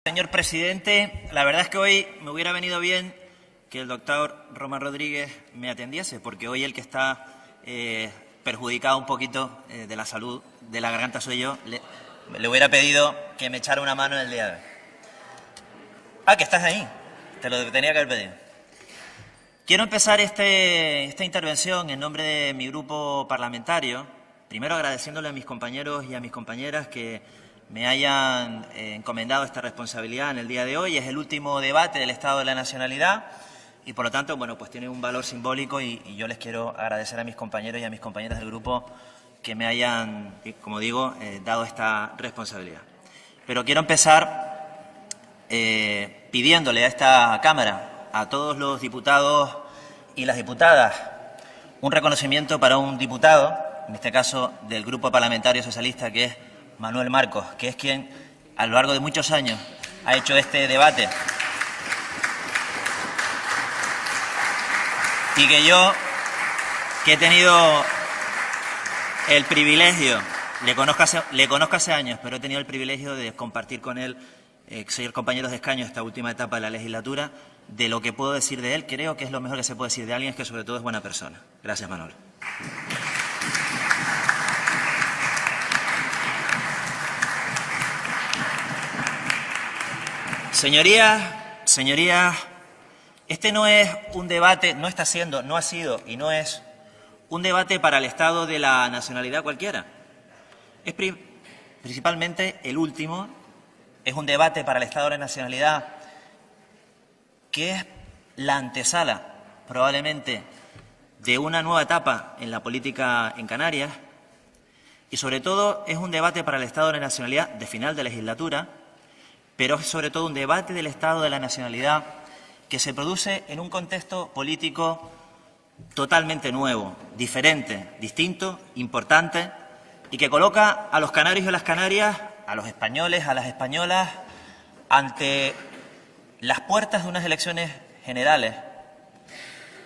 Señor presidente, la verdad es que hoy me hubiera venido bien que el doctor Román Rodríguez me atendiese, porque hoy el que está perjudicado un poquito de la salud de la garganta soy yo. Le hubiera pedido que me echara una mano en el día de hoy. Ah, que estás ahí. Te lo tenía que haber pedido. Quiero empezar esta intervención en nombre de mi grupo parlamentario, primero agradeciéndole a mis compañeros y a mis compañeras que me hayan encomendado esta responsabilidad en el día de hoy. Es el último debate del Estado de la Nacionalidad y, por lo tanto, bueno, pues tiene un valor simbólico y yo les quiero agradecer a mis compañeros y a mis compañeras del grupo que me hayan, como digo, dado esta responsabilidad. Pero quiero empezar pidiéndole a esta Cámara, a todos los diputados y las diputadas, un reconocimiento para un diputado, en este caso del Grupo Parlamentario Socialista, que es Manuel Marcos, que es quien a lo largo de muchos años ha hecho este debate y que yo, que he tenido el privilegio, le conozco hace años, pero he tenido el privilegio de compartir con él, ser compañeros de escaño esta última etapa de la legislatura. De lo que puedo decir de él, creo que es lo mejor que se puede decir de alguien, es que sobre todo es buena persona. Gracias, Manuel. Señorías, este no es un debate, no ha sido y no es un debate para el Estado de la nacionalidad cualquiera. Es principalmente el último, es un debate para el Estado de la nacionalidad que es la antesala, probablemente, de una nueva etapa en la política en Canarias y, sobre todo, es un debate para el Estado de la nacionalidad de final de legislatura, pero es sobre todo un debate del Estado de la nacionalidad que se produce en un contexto político totalmente nuevo, diferente, distinto, importante y que coloca a los canarios y a las canarias, a los españoles, a las españolas, ante las puertas de unas elecciones generales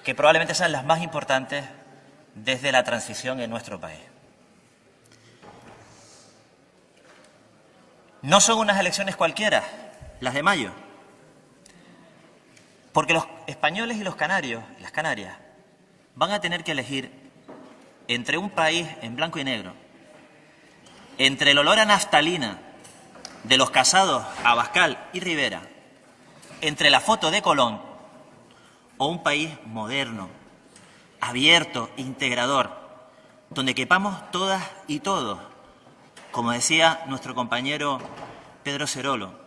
que probablemente sean las más importantes desde la transición en nuestro país. No son unas elecciones cualquiera, las de mayo, porque los españoles y los canarios, y las Canarias, van a tener que elegir entre un país en blanco y negro, entre el olor a naftalina de los casados Abascal y Rivera, entre la foto de Colón o un país moderno, abierto, integrador, donde quepamos todas y todos. Como decía nuestro compañero Pedro Cerolo,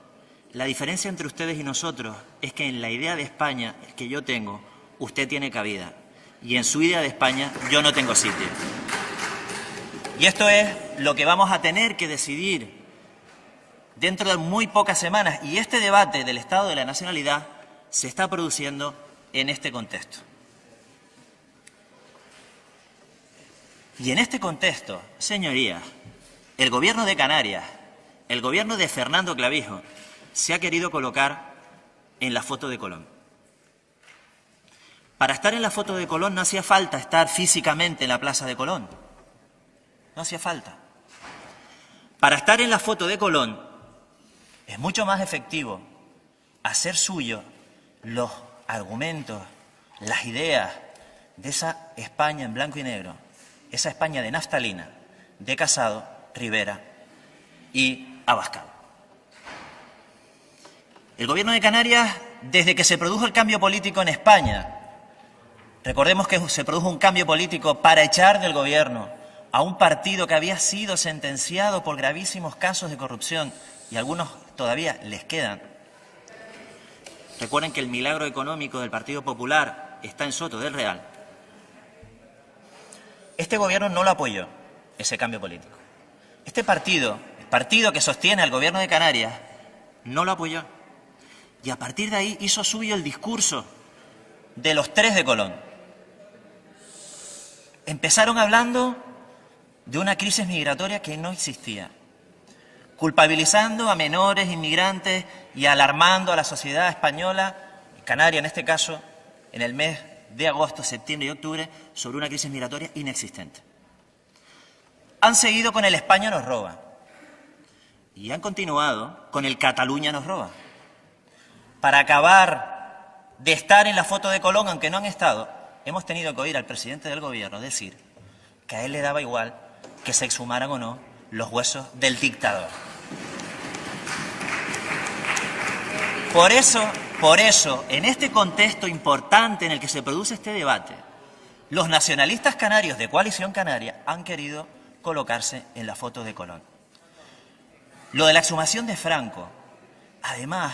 la diferencia entre ustedes y nosotros es que en la idea de España que yo tengo, usted tiene cabida, y en su idea de España yo no tengo sitio. Y esto es lo que vamos a tener que decidir dentro de muy pocas semanas, y este debate del Estado de la nacionalidad se está produciendo en este contexto. Y en este contexto, señorías, el Gobierno de Canarias, el Gobierno de Fernando Clavijo, se ha querido colocar en la foto de Colón. Para estar en la foto de Colón no hacía falta estar físicamente en la plaza de Colón. No hacía falta. Para estar en la foto de Colón es mucho más efectivo hacer suyo los argumentos, las ideas de esa España en blanco y negro, esa España de naftalina, de Casado, Rivera y Abascal. El Gobierno de Canarias, desde que se produjo el cambio político en España, recordemos que se produjo un cambio político para echar del Gobierno a un partido que había sido sentenciado por gravísimos casos de corrupción y algunos todavía les quedan. Recuerden que el milagro económico del Partido Popular está en Soto del Real. Este Gobierno no lo apoyó, ese cambio político. Este partido, el partido que sostiene al Gobierno de Canarias, no lo apoyó. Y a partir de ahí hizo suyo el discurso de los tres de Colón. Empezaron hablando de una crisis migratoria que no existía, culpabilizando a menores inmigrantes y alarmando a la sociedad española, canaria en este caso, en el mes de agosto, septiembre y octubre, sobre una crisis migratoria inexistente. Han seguido con el España nos roba. y han continuado con el Cataluña nos roba. Para acabar de estar en la foto de Colón, aunque no han estado, hemos tenido que oír al presidente del Gobierno decir que a él le daba igual que se exhumaran o no los huesos del dictador. Por eso, en este contexto importante en el que se produce este debate, los nacionalistas canarios de Coalición Canaria han querido colocarse en la foto de Colón. Lo de la exhumación de Franco, además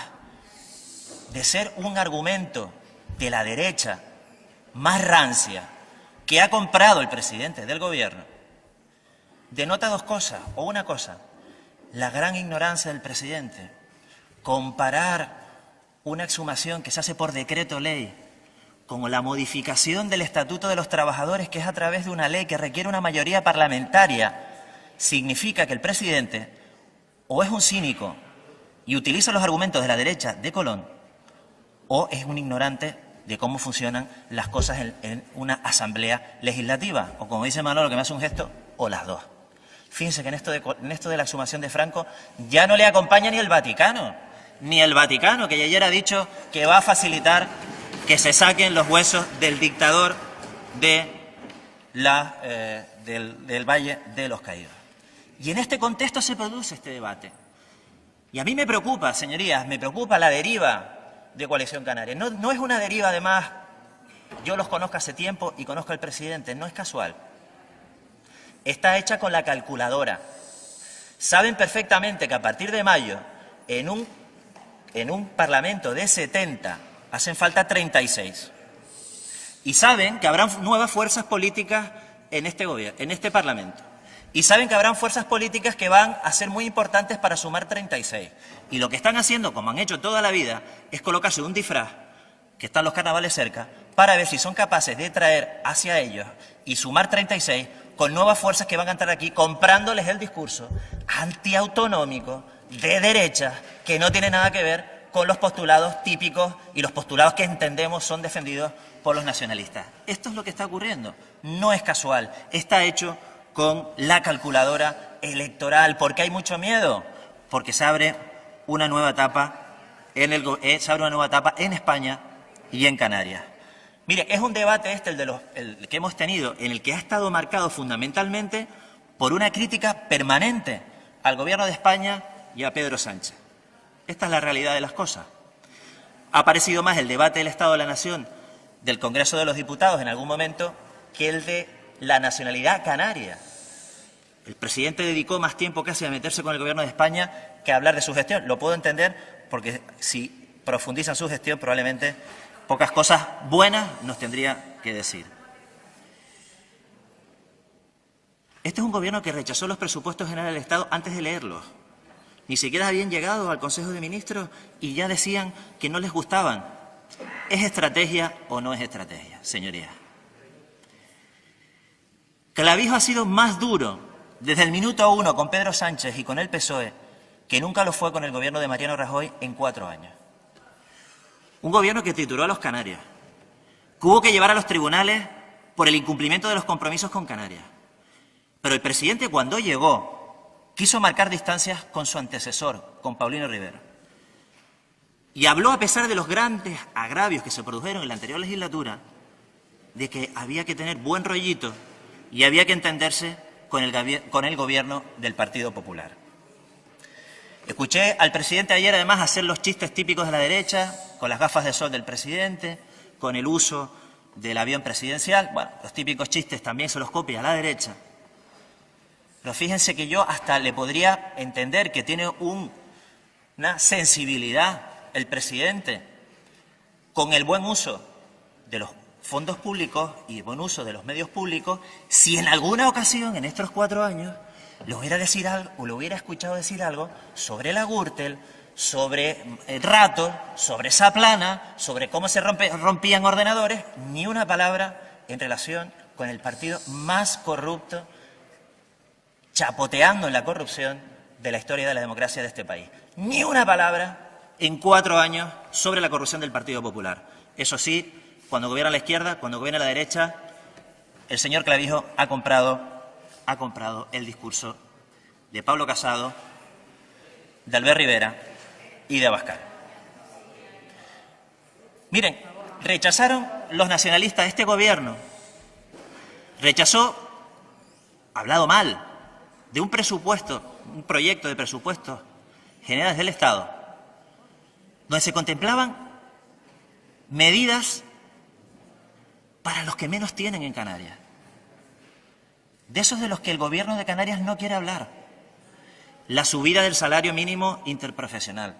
de ser un argumento de la derecha más rancia que ha comprado el presidente del Gobierno, denota dos cosas, o una cosa: la gran ignorancia del presidente. Comparar una exhumación que se hace por decreto ley con la modificación del Estatuto de los Trabajadores, que es a través de una ley que requiere una mayoría parlamentaria, significa que el presidente o es un cínico y utiliza los argumentos de la derecha de Colón, o es un ignorante de cómo funcionan las cosas en una asamblea legislativa, o como dice Manolo, que me hace un gesto, o las dos. Fíjense que en esto de la exhumación de Franco ya no le acompaña ni el Vaticano, que ayer ha dicho que va a facilitar que se saquen los huesos del dictador del Valle de los Caídos. Y en este contexto se produce este debate. Y a mí me preocupa, señorías, me preocupa la deriva de Coalición Canaria. No es una deriva, además, yo los conozco hace tiempo y conozco al presidente, no es casual. Está hecha con la calculadora. Saben perfectamente que a partir de mayo, en un Parlamento de 70, hacen falta 36. Y saben que habrán nuevas fuerzas políticas en este Parlamento. Y saben que habrán fuerzas políticas que van a ser muy importantes para sumar 36. Y lo que están haciendo, como han hecho toda la vida, es colocarse un disfraz, que están los carnavales cerca, para ver si son capaces de traer hacia ellos y sumar 36 con nuevas fuerzas que van a entrar aquí comprándoles el discurso antiautonómico de derecha, que no tiene nada que ver con los postulados típicos y los postulados que entendemos son defendidos por los nacionalistas. Esto es lo que está ocurriendo. No es casual. Está hecho con la calculadora electoral. ¿Por qué hay mucho miedo? Porque se abre una nueva etapa en España y en Canarias. Mire, es un debate el que hemos tenido, en el que ha estado marcado fundamentalmente por una crítica permanente al Gobierno de España y a Pedro Sánchez. Esta es la realidad de las cosas. Ha parecido más el debate del Estado de la Nación del Congreso de los Diputados en algún momento que el de la nacionalidad canaria. El presidente dedicó más tiempo casi a meterse con el Gobierno de España que a hablar de su gestión. Lo puedo entender porque si profundiza en su gestión probablemente pocas cosas buenas nos tendría que decir. Este es un Gobierno que rechazó los presupuestos generales del Estado antes de leerlos. Ni siquiera habían llegado al Consejo de Ministros y ya decían que no les gustaban. ¿Es estrategia o no es estrategia, señorías? Clavijo ha sido más duro desde el minuto 1 con Pedro Sánchez y con el PSOE que nunca lo fue con el Gobierno de Mariano Rajoy en 4 años. Un Gobierno que trituró a los canarios, que hubo que llevar a los tribunales por el incumplimiento de los compromisos con Canarias. Pero el presidente, cuando llegó, quiso marcar distancias con su antecesor, con Paulino Rivera. Y habló, a pesar de los grandes agravios que se produjeron en la anterior legislatura, de que había que tener buen rollito y había que entenderse con el Gobierno del Partido Popular. Escuché al presidente ayer, además, hacer los chistes típicos de la derecha, con las gafas de sol del presidente, con el uso del avión presidencial. Bueno, los típicos chistes también se los copia a la derecha. Pero fíjense que yo hasta le podría entender que tiene una sensibilidad el presidente con el buen uso de los fondos públicos y el buen uso de los medios públicos, si en alguna ocasión en estos 4 años le hubiera escuchado decir algo sobre la Gürtel, sobre Rato, sobre Zaplana, sobre cómo se rompían ordenadores, ni una palabra en relación con el partido más corrupto, chapoteando en la corrupción de la historia de la democracia de este país. Ni una palabra en 4 años sobre la corrupción del Partido Popular. Eso sí, cuando gobierna la izquierda, cuando gobierna la derecha, el señor Clavijo ha comprado el discurso de Pablo Casado de Albert Rivera y de Abascal. Miren, rechazaron los nacionalistas este gobierno, rechazó, hablado mal, de un presupuesto, un proyecto de presupuestos generales del Estado, donde se contemplaban medidas para los que menos tienen en Canarias. De esos de los que el Gobierno de Canarias no quiere hablar. La subida del salario mínimo interprofesional,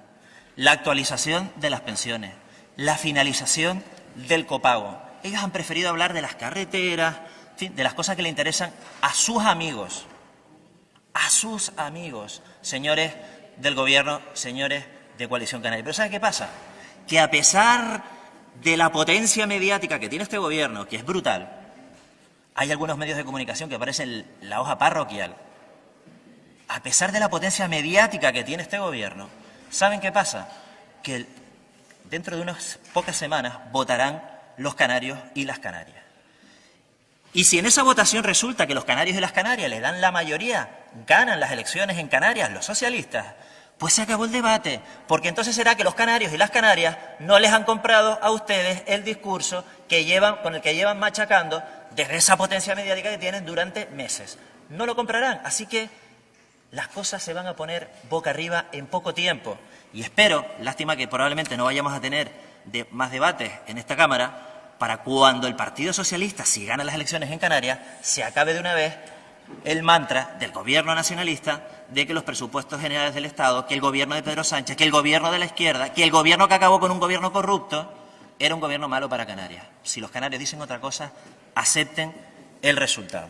la actualización de las pensiones, la finalización del copago. Ellos han preferido hablar de las carreteras, en fin, de las cosas que le interesan a sus amigos, señores del Gobierno, señores de Coalición Canaria. Pero ¿sabe qué pasa? Que a pesar de la potencia mediática que tiene este Gobierno, que es brutal, hay algunos medios de comunicación que parecen la hoja parroquial. A pesar de la potencia mediática que tiene este Gobierno, ¿saben qué pasa? Que dentro de unas pocas semanas votarán los canarios y las canarias. Y si en esa votación resulta que los canarios y las canarias le dan la mayoría, ganan las elecciones en Canarias los socialistas, pues se acabó el debate, porque entonces será que los canarios y las canarias no les han comprado a ustedes el discurso con el que llevan machacando desde esa potencia mediática que tienen durante meses. No lo comprarán, así que las cosas se van a poner boca arriba en poco tiempo. Y espero, lástima que probablemente no vayamos a tener más debates en esta Cámara, para cuando el Partido Socialista, si gana las elecciones en Canarias, se acabe de una vez el mantra del Gobierno nacionalista de que los presupuestos generales del Estado, que el Gobierno de Pedro Sánchez, que el Gobierno de la izquierda, que el Gobierno que acabó con un Gobierno corrupto, era un Gobierno malo para Canarias. Si los canarios dicen otra cosa, acepten el resultado.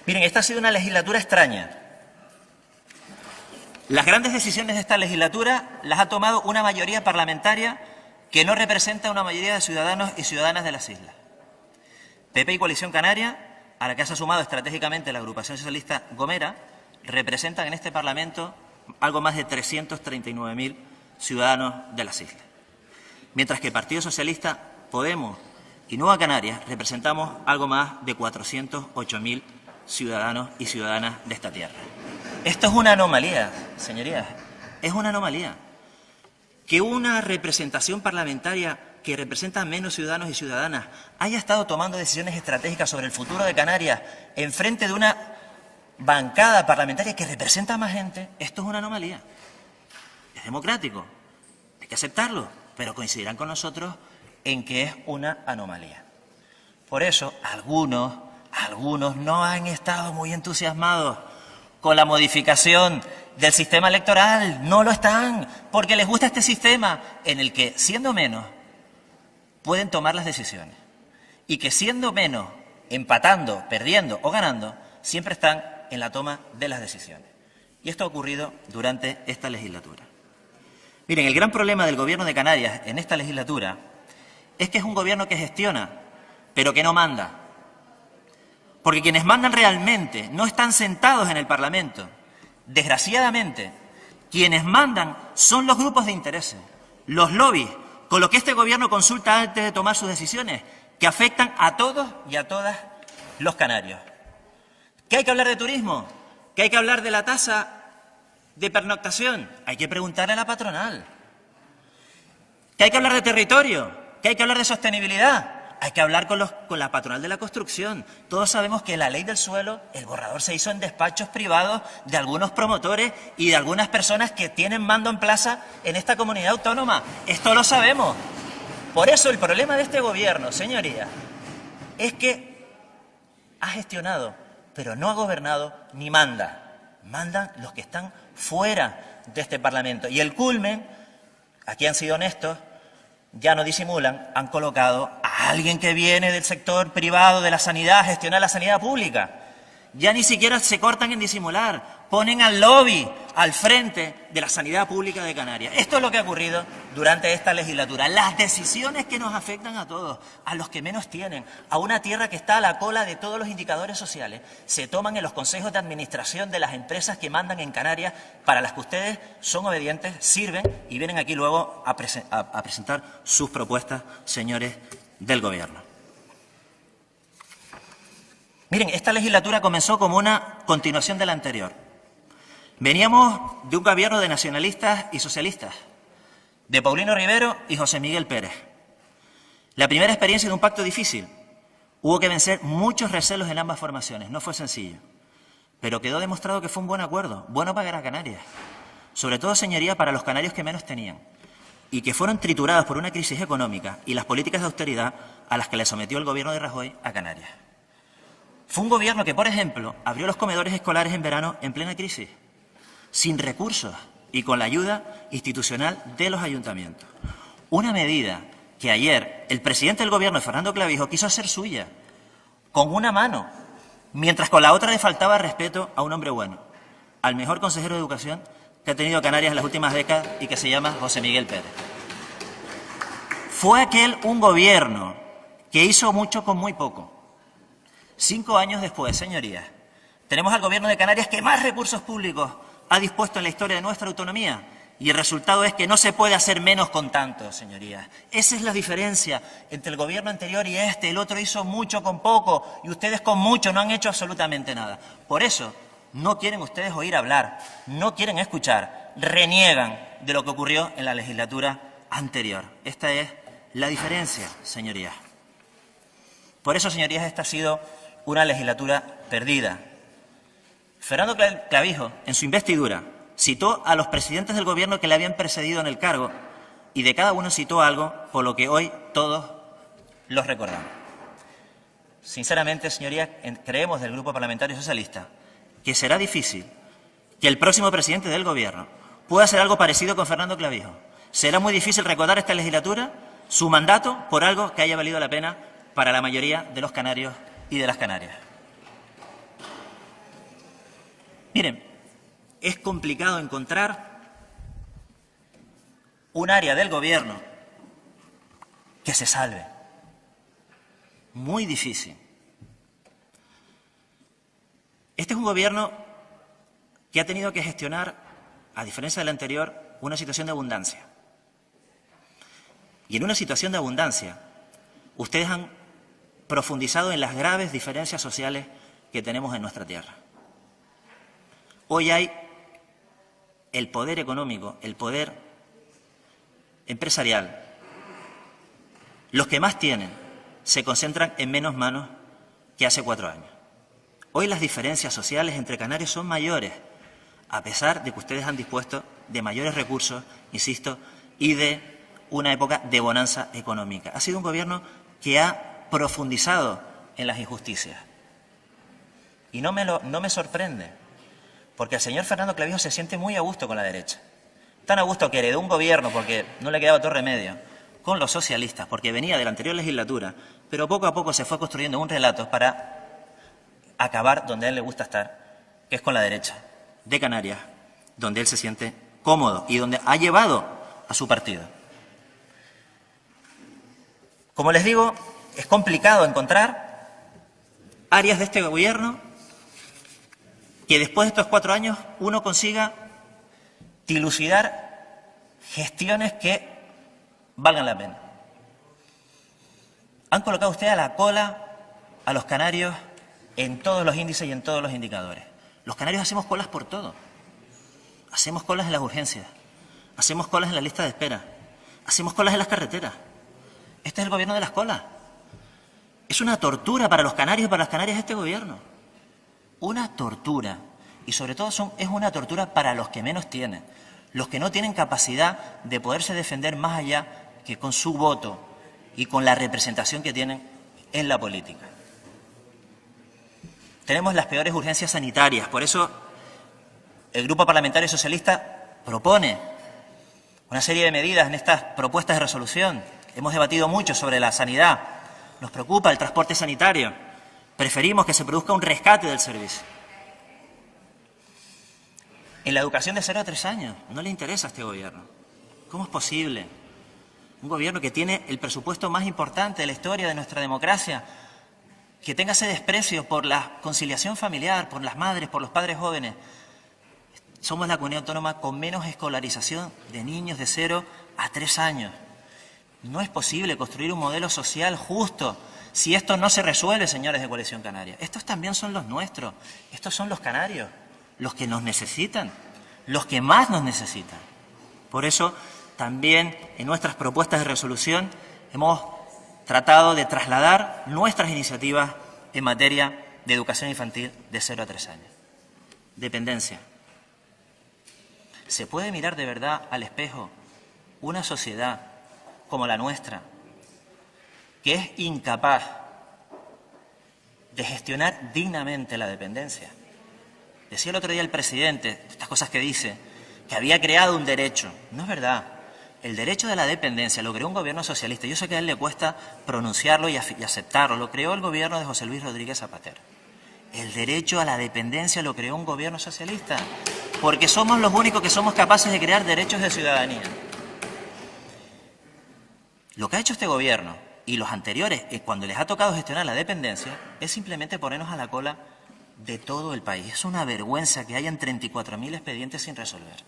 Miren, esta ha sido una legislatura extraña. Las grandes decisiones de esta legislatura las ha tomado una mayoría parlamentaria que no representa a una mayoría de ciudadanos y ciudadanas de las islas. PP y Coalición Canaria, a la que se ha sumado estratégicamente la agrupación socialista Gomera, representan en este Parlamento algo más de 339.000 ciudadanos de las islas. Mientras que el Partido Socialista, Podemos y Nueva Canarias representamos algo más de 408.000 ciudadanos y ciudadanas de esta tierra. Esto es una anomalía, señorías, es una anomalía. Que una representación parlamentaria que representa a menos ciudadanos y ciudadanas haya estado tomando decisiones estratégicas sobre el futuro de Canarias en frente de una bancada parlamentaria que representa a más gente, esto es una anomalía. Es democrático, hay que aceptarlo, pero coincidirán con nosotros en que es una anomalía. Por eso, algunos no han estado muy entusiasmados con la modificación del sistema electoral, no lo están, porque les gusta este sistema en el que, siendo menos, pueden tomar las decisiones. Y que siendo menos, empatando, perdiendo o ganando, siempre están en la toma de las decisiones. Y esto ha ocurrido durante esta legislatura. Miren, el gran problema del Gobierno de Canarias en esta legislatura es que es un gobierno que gestiona, pero que no manda. Porque quienes mandan realmente no están sentados en el Parlamento. Desgraciadamente, quienes mandan son los grupos de intereses, los lobbies, con los que este Gobierno consulta antes de tomar sus decisiones, que afectan a todos y a todas los canarios. ¿Que hay que hablar de turismo? ¿Que hay que hablar de la tasa de pernoctación? Hay que preguntarle a la patronal. ¿Que hay que hablar de territorio? ¿Que hay que hablar de sostenibilidad? Hay que hablar con la patronal de la construcción. Todos sabemos que la ley del suelo, el borrador se hizo en despachos privados de algunos promotores y de algunas personas que tienen mando en plaza en esta comunidad autónoma. Esto lo sabemos. Por eso el problema de este Gobierno, señorías, es que ha gestionado, pero no ha gobernado ni manda. Mandan los que están fuera de este Parlamento. Y el culmen, aquí han sido honestos, ya no disimulan, han colocado a alguien que viene del sector privado de la sanidad a gestionar la sanidad pública. Ya ni siquiera se cortan en disimular, ponen al lobby al frente de la sanidad pública de Canarias. Esto es lo que ha ocurrido durante esta legislatura. Las decisiones que nos afectan a todos, a los que menos tienen, a una tierra que está a la cola de todos los indicadores sociales, se toman en los consejos de administración de las empresas que mandan en Canarias, para las que ustedes son obedientes, sirven y vienen aquí luego a presentar sus propuestas, señores del Gobierno. Miren, esta legislatura comenzó como una continuación de la anterior. Veníamos de un gobierno de nacionalistas y socialistas, de Paulino Rivero y José Miguel Pérez. La primera experiencia de un pacto difícil. Hubo que vencer muchos recelos en ambas formaciones, no fue sencillo. Pero quedó demostrado que fue un buen acuerdo, bueno para Canarias. Sobre todo, señoría, para los canarios que menos tenían y que fueron triturados por una crisis económica y las políticas de austeridad a las que le sometió el gobierno de Rajoy a Canarias. Fue un gobierno que, por ejemplo, abrió los comedores escolares en verano en plena crisis, sin recursos y con la ayuda institucional de los ayuntamientos. Una medida que ayer el presidente del gobierno, Fernando Clavijo, quiso hacer suya, con una mano, mientras con la otra le faltaba respeto a un hombre bueno, al mejor consejero de Educación que ha tenido Canarias en las últimas décadas y que se llama José Miguel Pérez. Fue aquel un gobierno que hizo mucho con muy poco. 5 años después, señorías, tenemos al gobierno de Canarias que más recursos públicos ha dispuesto en la historia de nuestra autonomía y el resultado es que no se puede hacer menos con tanto, señorías. Esa es la diferencia entre el gobierno anterior y este. El otro hizo mucho con poco y ustedes con mucho no han hecho absolutamente nada. Por eso no quieren ustedes oír hablar, no quieren escuchar, reniegan de lo que ocurrió en la legislatura anterior. Esta es la diferencia, señorías. Por eso, señorías, esta ha sido una legislatura perdida. Fernando Clavijo, en su investidura, citó a los presidentes del gobierno que le habían precedido en el cargo y de cada uno citó algo por lo que hoy todos los recordamos. Sinceramente, señorías, creemos del Grupo Parlamentario Socialista que será difícil que el próximo presidente del gobierno pueda hacer algo parecido con Fernando Clavijo. Será muy difícil recordar esta legislatura, su mandato, por algo que haya valido la pena para la mayoría de los canarios y de las Canarias. Miren, es complicado encontrar un área del gobierno que se salve. Muy difícil. Este es un gobierno que ha tenido que gestionar, a diferencia del anterior, una situación de abundancia. Y en una situación de abundancia, ustedes han profundizado en las graves diferencias sociales que tenemos en nuestra tierra. Hoy hay el poder económico, el poder empresarial. Los que más tienen se concentran en menos manos que hace 4 años. Hoy las diferencias sociales entre canarios son mayores, a pesar de que ustedes han dispuesto de mayores recursos, insisto, y de una época de bonanza económica. Ha sido un gobierno que ha profundizado en las injusticias. Y no me sorprende, porque el señor Fernando Clavijo se siente muy a gusto con la derecha. Tan a gusto que heredó un gobierno, porque no le quedaba otro remedio, con los socialistas, porque venía de la anterior legislatura, pero poco a poco se fue construyendo un relato para acabar donde a él le gusta estar, que es con la derecha de Canarias, donde él se siente cómodo y donde ha llevado a su partido. Como les digo, es complicado encontrar áreas de este gobierno que después de estos 4 años uno consiga dilucidar gestiones que valgan la pena. Han colocado ustedes a la cola a los canarios en todos los índices y en todos los indicadores. Los canarios hacemos colas por todo. Hacemos colas en las urgencias, hacemos colas en la lista de espera, hacemos colas en las carreteras. Este es el gobierno de las colas. Es una tortura para los canarios y para las canarias este gobierno. Una tortura. Y sobre todo es una tortura para los que menos tienen. Los que no tienen capacidad de poderse defender más allá que con su voto y con la representación que tienen en la política. Tenemos las peores urgencias sanitarias. Por eso el Grupo Parlamentario Socialista propone una serie de medidas en estas propuestas de resolución. Hemos debatido mucho sobre la sanidad. Nos preocupa el transporte sanitario. Preferimos que se produzca un rescate del servicio. En la educación de 0 a 3 años no le interesa a este gobierno. ¿Cómo es posible? Un gobierno que tiene el presupuesto más importante de la historia de nuestra democracia, que tenga ese desprecio por la conciliación familiar, por las madres, por los padres jóvenes. Somos la comunidad autónoma con menos escolarización de niños de 0 a 3 años. No es posible construir un modelo social justo si esto no se resuelve, señores de Coalición Canaria. Estos también son los nuestros, estos son los canarios, los que nos necesitan. los que más nos necesitan. Por eso, también en nuestras propuestas de resolución hemos tratado de trasladar nuestras iniciativas en materia de educación infantil de 0 a 3 años. Dependencia. ¿Se puede mirar de verdad al espejo una sociedad como la nuestra, que es incapaz de gestionar dignamente la dependencia? Decía el otro día el presidente, estas cosas que dice, que había creado un derecho. No es verdad. El derecho de la dependencia lo creó un gobierno socialista. Yo sé que a él le cuesta pronunciarlo y aceptarlo. Lo creó el gobierno de José Luis Rodríguez Zapatero. El derecho a la dependencia lo creó un gobierno socialista, porque somos los únicos que somos capaces de crear derechos de ciudadanía. Lo que ha hecho este gobierno y los anteriores, cuando les ha tocado gestionar la dependencia, es simplemente ponernos a la cola de todo el país. Es una vergüenza que hayan 34.000 expedientes sin resolver.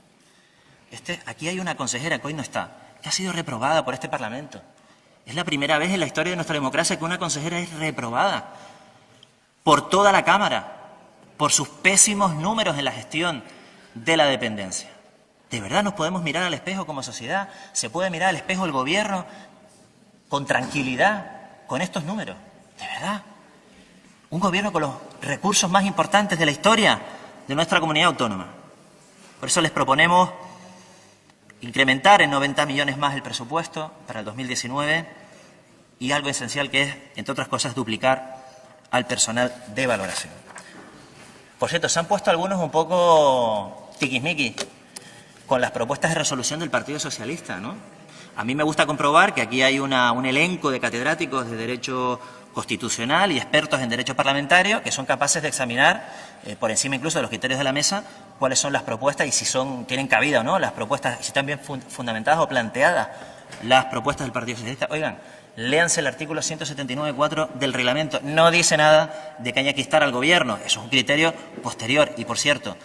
Aquí hay una consejera que hoy no está, que ha sido reprobada por este Parlamento. Es la primera vez en la historia de nuestra democracia que una consejera es reprobada por toda la Cámara, por sus pésimos números en la gestión de la dependencia. ¿De verdad nos podemos mirar al espejo como sociedad? ¿Se puede mirar al espejo el gobierno con tranquilidad con estos números? ¿De verdad? Un gobierno con los recursos más importantes de la historia de nuestra comunidad autónoma. Por eso les proponemos incrementar en 90 millones más el presupuesto para el 2019 y algo esencial que es, entre otras cosas, duplicar al personal de valoración. Por cierto, se han puesto algunos un poco tiquismiquis con las propuestas de resolución del Partido Socialista, ¿no? A mí me gusta comprobar que aquí hay un elenco de catedráticos de Derecho Constitucional y expertos en Derecho Parlamentario que son capaces de examinar, por encima incluso de los criterios de la mesa, cuáles son las propuestas y si tienen cabida o no las propuestas, si están bien fundamentadas o planteadas las propuestas del Partido Socialista. Oigan, léanse el artículo 179.4 del reglamento. No dice nada de que haya que instar al Gobierno. Eso es un criterio posterior. Y, por cierto,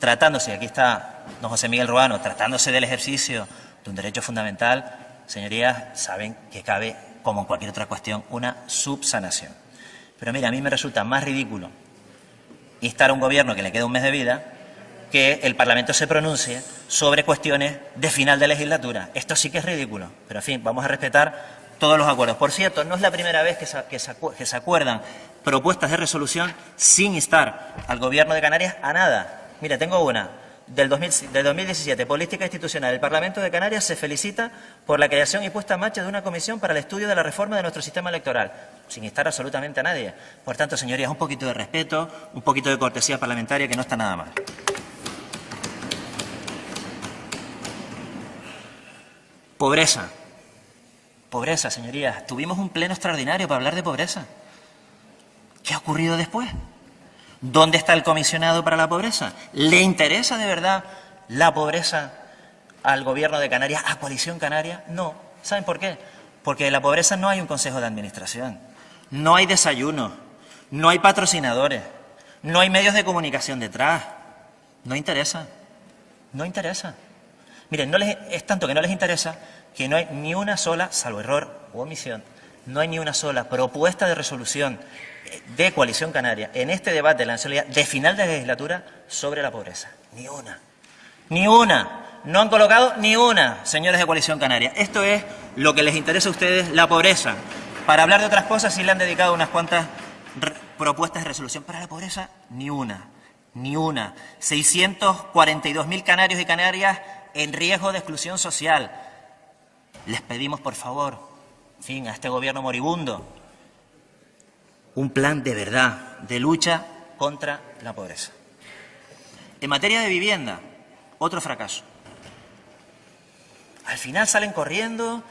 tratándose, aquí está don José Miguel Ruano, tratándose del ejercicio de un derecho fundamental, señorías, saben que cabe, como en cualquier otra cuestión, una subsanación. Pero mira, a mí me resulta más ridículo instar a un Gobierno que le queda un mes de vida que el Parlamento se pronuncie sobre cuestiones de final de legislatura. Esto sí que es ridículo. Pero, en fin, vamos a respetar todos los acuerdos. Por cierto, no es la primera vez que se acuerdan propuestas de resolución sin instar al Gobierno de Canarias a nada. Mira, tengo una del 2017, Política Institucional. El Parlamento de Canarias se felicita por la creación y puesta en marcha de una comisión para el estudio de la reforma de nuestro sistema electoral, sin instar absolutamente a nadie. Por tanto, señorías, un poquito de respeto, un poquito de cortesía parlamentaria, que no está nada mal. Pobreza. Pobreza, señorías. Tuvimos un pleno extraordinario para hablar de pobreza. ¿Qué ha ocurrido después? ¿Dónde está el comisionado para la pobreza? ¿Le interesa de verdad la pobreza al Gobierno de Canarias, a Coalición Canaria? No. ¿Saben por qué? Porque de la pobreza no hay un consejo de administración, no hay desayuno, no hay patrocinadores, no hay medios de comunicación detrás. No interesa. No interesa. Miren, es tanto que no les interesa que no hay ni una sola, salvo error u omisión, no hay ni una sola propuesta de resolución de Coalición Canaria en este debate de la nacionalidad de final de legislatura sobre la pobreza. Ni una. Ni una. No han colocado ni una, señores de Coalición Canaria. Esto es lo que les interesa a ustedes, la pobreza. Para hablar de otras cosas sí le han dedicado unas cuantas propuestas de resolución. Para la pobreza, ni una. Ni una. 642.000 canarios y canarias en riesgo de exclusión social. Les pedimos, por favor, en fin, a este Gobierno moribundo, un plan de verdad, de lucha contra la pobreza. En materia de vivienda, otro fracaso. Al final salen corriendo,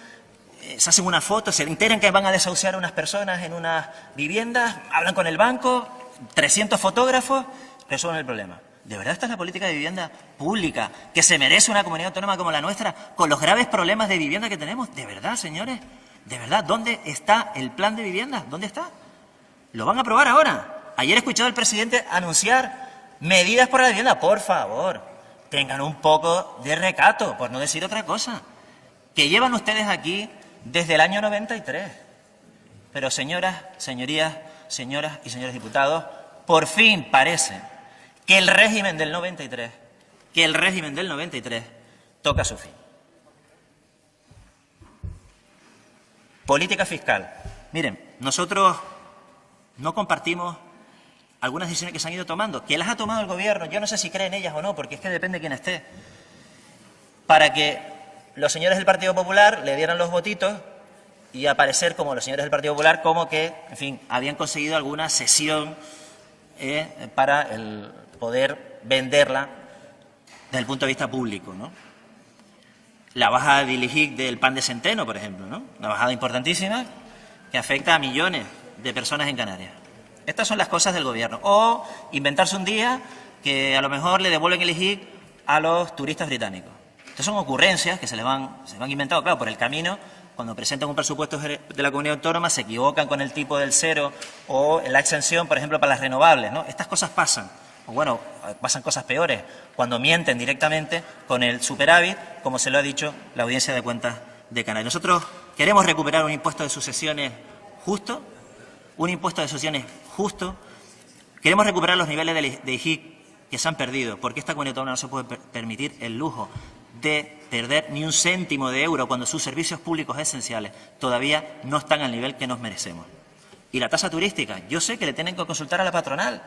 se hacen una foto, se enteran que van a desahuciar a unas personas en unas viviendas, hablan con el banco, 300 fotógrafos, resuelven el problema. ¿De verdad esta es la política de vivienda pública que se merece una comunidad autónoma como la nuestra, con los graves problemas de vivienda que tenemos? ¿De verdad, señores? ¿De verdad? ¿Dónde está el plan de vivienda? ¿Dónde está? ¿Lo van a aprobar ahora? Ayer he escuchado al presidente anunciar medidas por la vivienda. Por favor, tengan un poco de recato, por no decir otra cosa. Que llevan ustedes aquí desde el año 93. Pero señoras, señorías, señoras y señores diputados, por fin parece que el régimen del 93, que el régimen del 93 toca su fin. Política fiscal. Miren, nosotros no compartimos algunas decisiones que se han ido tomando, que las ha tomado el gobierno, yo no sé si cree en ellas o no, porque es que depende de quién esté, para que los señores del Partido Popular le dieran los votitos y aparecer como los señores del Partido Popular como que, en fin, habían conseguido alguna cesión para el poder venderla desde el punto de vista público, ¿no? La bajada del IGIC del pan de centeno, por ejemplo, ¿no? Una bajada importantísima que afecta a millones de personas en Canarias. Estas son las cosas del gobierno. O inventarse un día que a lo mejor le devuelven el IGIC a los turistas británicos. Estas son ocurrencias que se van inventando, claro, por el camino. Cuando presentan un presupuesto de la comunidad autónoma se equivocan con el tipo del cero o la exención, por ejemplo, para las renovables, ¿no? Estas cosas pasan. O bueno, pasan cosas peores cuando mienten directamente con el superávit, como se lo ha dicho la Audiencia de Cuentas de Canarias. Nosotros queremos recuperar un impuesto de sucesiones justo, Queremos recuperar los niveles de IGIC que se han perdido, porque esta comunidad autónoma no se puede permitir el lujo de perder ni un céntimo de euro cuando sus servicios públicos esenciales todavía no están al nivel que nos merecemos. Y la tasa turística, yo sé que le tienen que consultar a la patronal,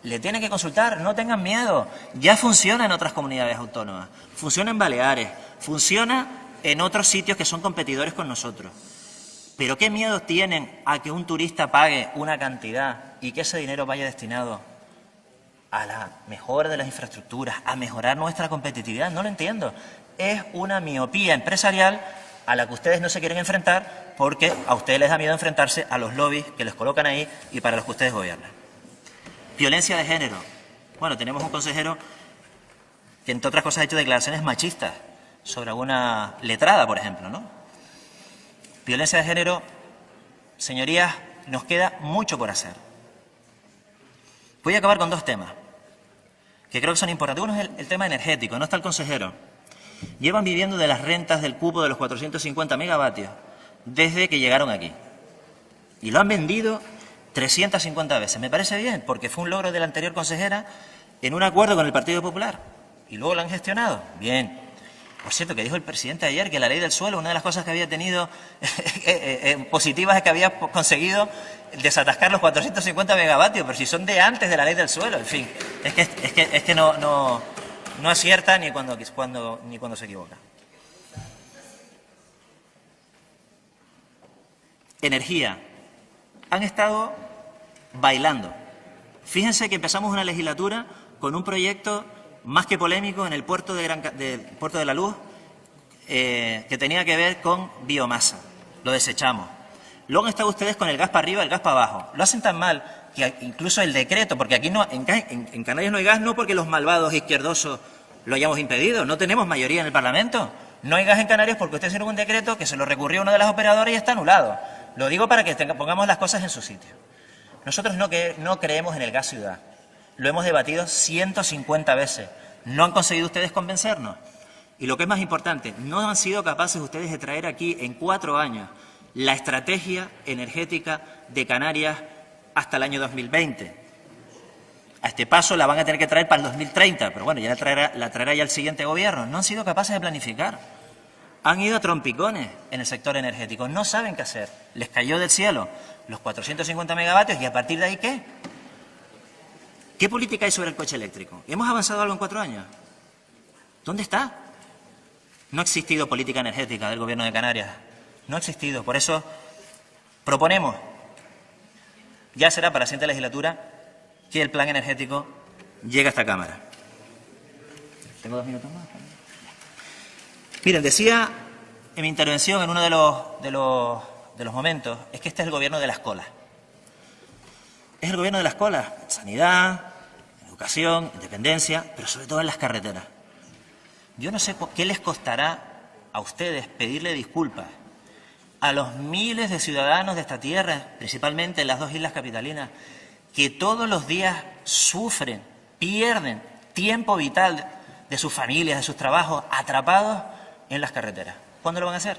le tienen que consultar, no tengan miedo, ya funciona en otras comunidades autónomas, funciona en Baleares, funciona en otros sitios que son competidores con nosotros. Pero ¿qué miedo tienen a que un turista pague una cantidad y que ese dinero vaya destinado a la mejora de las infraestructuras, a mejorar nuestra competitividad? No lo entiendo. Es una miopía empresarial a la que ustedes no se quieren enfrentar porque a ustedes les da miedo enfrentarse a los lobbies que les colocan ahí y para los que ustedes gobiernan. Violencia de género. Bueno, tenemos un consejero que, entre otras cosas, ha hecho declaraciones machistas sobre alguna letrada, por ejemplo, ¿no? Violencia de género, señorías, nos queda mucho por hacer. Voy a acabar con dos temas que creo que son importantes. Uno es el tema energético, no está el consejero. Llevan viviendo de las rentas del cupo de los 450 megavatios desde que llegaron aquí. Y lo han vendido 350 veces. Me parece bien, porque fue un logro de la anterior consejera en un acuerdo con el Partido Popular. Y luego lo han gestionado. Bien. Por cierto, que dijo el presidente ayer que la ley del suelo, una de las cosas que había tenido positivas es que había conseguido desatascar los 450 megavatios, pero si son de antes de la ley del suelo, en fin, es que no acierta ni cuando se equivoca. Energía. Han estado bailando. Fíjense que empezamos una legislatura con un proyecto más que polémico en el puerto Puerto de la Luz, que tenía que ver con biomasa. Lo desechamos. Luego han estado ustedes con el gas para arriba y el gas para abajo. Lo hacen tan mal que incluso el decreto, porque aquí en Canarias no hay gas, no porque los malvados izquierdosos lo hayamos impedido, no tenemos mayoría en el Parlamento. No hay gas en Canarias porque ustedes hicieron un decreto que se lo recurrió uno de las operadoras y está anulado. Lo digo para que pongamos las cosas en su sitio. Nosotros no creemos en el gas ciudad. Lo hemos debatido 150 veces. No han conseguido ustedes convencernos. Y lo que es más importante, no han sido capaces ustedes de traer aquí en 4 años la estrategia energética de Canarias hasta el año 2020. A este paso la van a tener que traer para el 2030, pero bueno, ya la traerá ya el siguiente gobierno. No han sido capaces de planificar. Han ido a trompicones en el sector energético. No saben qué hacer. Les cayó del cielo los 450 megavatios y a partir de ahí, ¿qué? ¿Qué política hay sobre el coche eléctrico? ¿Hemos avanzado algo en 4 años? ¿Dónde está? No ha existido política energética del Gobierno de Canarias. No ha existido. Por eso proponemos, ya será para la siguiente legislatura, que el plan energético llegue a esta Cámara. ¿Tengo 2 minutos más? Miren, decía en mi intervención en uno de los momentos, es que este es el gobierno de las colas. Es el gobierno de las colas, sanidad, educación, independencia, pero sobre todo en las carreteras. Yo no sé qué les costará a ustedes pedirle disculpas a los miles de ciudadanos de esta tierra, principalmente en las 2 islas capitalinas, que todos los días sufren, pierden tiempo vital de sus familias, de sus trabajos, atrapados en las carreteras. ¿Cuándo lo van a hacer?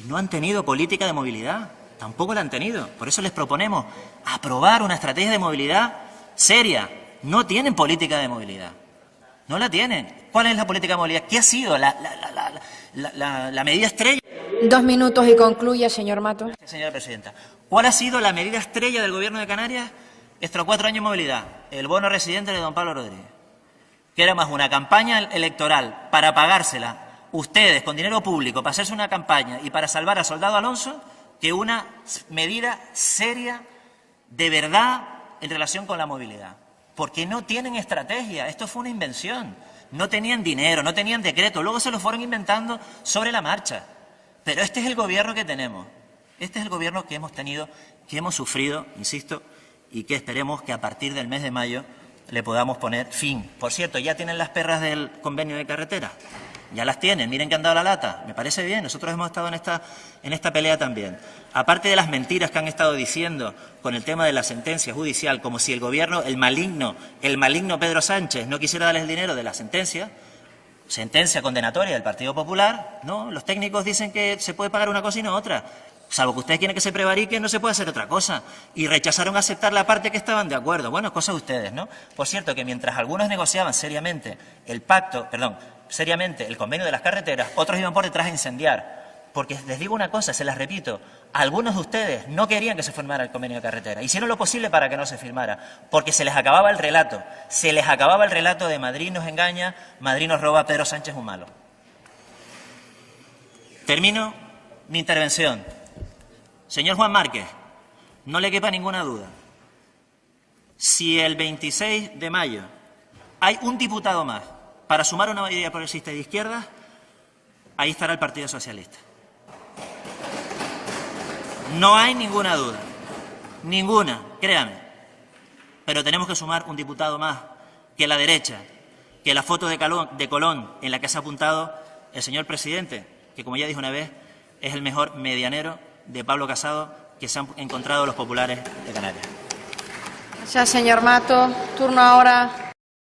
Y no han tenido política de movilidad. Tampoco la han tenido. Por eso les proponemos aprobar una estrategia de movilidad seria, no tienen política de movilidad. No la tienen. ¿Cuál es la política de movilidad? ¿Qué ha sido la medida estrella? 2 minutos y concluya, señor Mato. Señora presidenta, ¿cuál ha sido la medida estrella del Gobierno de Canarias estos 4 años de movilidad? El bono residente de don Pablo Rodríguez, que era más una campaña electoral para pagársela ustedes con dinero público, para hacerse una campaña y para salvar al soldado Alonso, que una medida seria de verdad en relación con la movilidad. Porque no tienen estrategia, esto fue una invención. No tenían dinero, no tenían decreto, luego se lo fueron inventando sobre la marcha. Pero este es el gobierno que tenemos, este es el gobierno que hemos tenido, que hemos sufrido, insisto, y que esperemos que a partir del mes de mayo le podamos poner fin. Por cierto, ya tienen las perras del convenio de carretera, ya las tienen, miren que han dado la lata, me parece bien, nosotros hemos estado en esta pelea también. Aparte de las mentiras que han estado diciendo con el tema de la sentencia judicial, como si el gobierno, el maligno Pedro Sánchez no quisiera darles el dinero de la sentencia condenatoria del Partido Popular, no, los técnicos dicen que se puede pagar una cosa y no otra. Salvo que ustedes quieren que se prevarique, no se puede hacer otra cosa. Y rechazaron aceptar la parte que estaban de acuerdo. Bueno, cosa de ustedes, ¿no? Por cierto, que mientras algunos negociaban seriamente el convenio de las carreteras, otros iban por detrás a incendiar. Porque les digo una cosa, se las repito, algunos de ustedes no querían que se firmara el convenio de carretera. Hicieron lo posible para que no se firmara, porque se les acababa el relato. Se les acababa el relato de Madrid nos engaña, Madrid nos roba, Pedro Sánchez es un malo. Termino mi intervención. Señor Juan Márquez, no le quepa ninguna duda. Si el 26 de mayo hay un diputado más para sumar una mayoría progresista y de izquierda, ahí estará el Partido Socialista. No hay ninguna duda, ninguna, créame. Pero tenemos que sumar un diputado más que la derecha, que la foto de Colón en la que se ha apuntado el señor presidente, que como ya dijo una vez, es el mejor medianero de Pablo Casado que se han encontrado los populares de Canarias. Gracias, señor Mato. Turno ahora